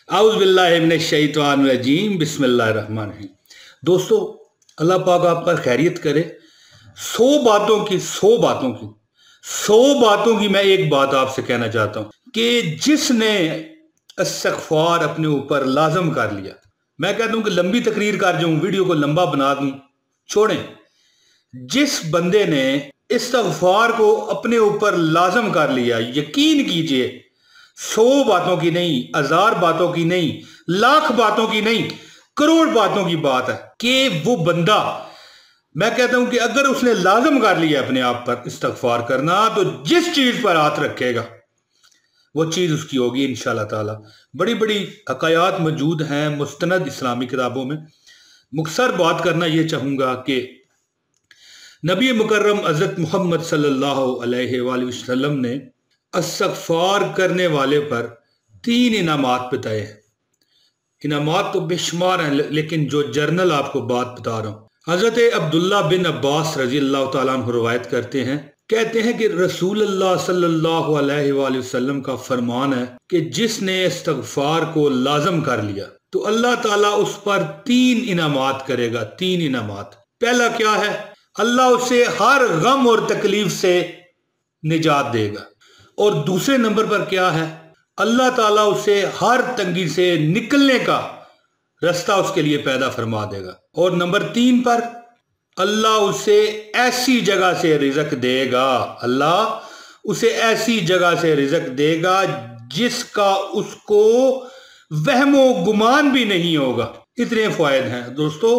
आउज़ बिल्लाहि मिनश शैतानिर रजीम बिस्मिल्लाहिर रहमानिर रहीम। दोस्तों, अल्लाह पाक आप पर खैरियत करे। 100 बातों की मैं एक बात आपसे कहना चाहता हूँ कि जिसने इस्तिग़फ़ार अपने ऊपर लाज़म कर लिया, मैं कहता हूँ कि लंबी तकरीर कर जाऊँ, वीडियो को लंबा बना दूँ, छोड़ें। जिस बंदे ने इस्तिग़फ़ार को अपने ऊपर लाज़म कर लिया, यकीन कीजिए 100 बातों की नहीं, 1000 बातों की नहीं, लाख बातों की नहीं, करोड़ बातों की बात है कि वो बंदा, मैं कहता हूं कि अगर उसने लाज़म कर लिया अपने आप पर इस्तिग़फ़ार करना, तो जिस चीज पर हाथ रखेगा वो चीज उसकी होगी इंशाअल्लाह ताला। बड़ी बड़ी हकायात मौजूद हैं मुस्तनद इस्लामी किताबों में। मुख्तसर बात करना ये चाहूंगा कि नबी मुकर्रम हज़रत मोहम्मद सल्लल्लाहु अलैहि वसल्लम ने इस्तिग़फ़ार करने वाले पर 3 इनामात बताए हैं। इनामात तो बेशुमार हैं, लेकिन जो जर्नल आपको बात बता रहा हूँ, हज़रत अब्दुल्ला बिन अब्बास रज़ी अल्लाह तआला अन्हु रवायत करते हैं, कहते हैं कि रसूलुल्लाह सल्लल्लाहु अलैहि वसल्लम का फरमान है कि जिसने इस्तिग़फ़ार को लाज़म कर लिया तो अल्लाह ताला उस पर 3 इनामात करेगा। 3 इनामात। पहला क्या है? अल्लाह उसे हर गम और तकलीफ से निजात देगा। और दूसरे नंबर पर क्या है? अल्लाह ताला उसे हर तंगी से निकलने का रास्ता उसके लिए पैदा फरमा देगा। और नंबर 3 पर अल्लाह उसे ऐसी जगह से रिज़्क़ देगा, अल्लाह उसे ऐसी जगह से रिज़्क़ देगा जिसका उसको वहमो गुमान भी नहीं होगा। इतने फ़वाइद हैं दोस्तों।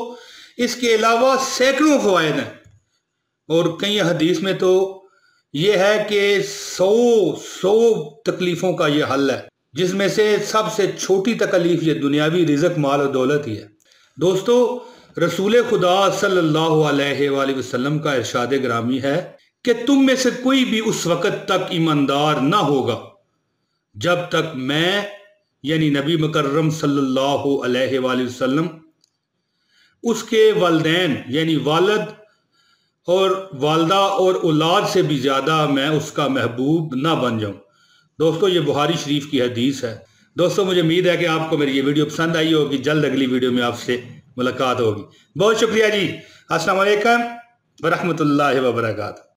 इसके अलावा सैकड़ों फ़वाइद हैं, और कई हदीस में तो ये है कि 100 तकलीफ़ों का ये हल है, जिसमें से सबसे छोटी तकलीफ ये दुनियावी रिज़्क़ माल और दौलत ही है। दोस्तों, रसूल खुदा सल्लल्लाहु अलैहि वसल्लम का इरशाद ग्रामी है कि तुम में से कोई भी उस वक़्त तक ईमानदार ना होगा जब तक मैं यानी नबी मुकर्रम सल्लल्लाहु अलैहि वसल्लम उसके वालिदैन यानी वालिद और वालदा और औलाद से भी ज़्यादा मैं उसका महबूब ना बन जाऊं। दोस्तों, ये बुखारी शरीफ की हदीस है। दोस्तों, मुझे उम्मीद है कि आपको मेरी ये वीडियो पसंद आई होगी। जल्द अगली वीडियो में आपसे मुलाकात होगी। बहुत शुक्रिया जी। अस्सलाम वालेकुम व रहमतुल्लाहि व बरकातहू।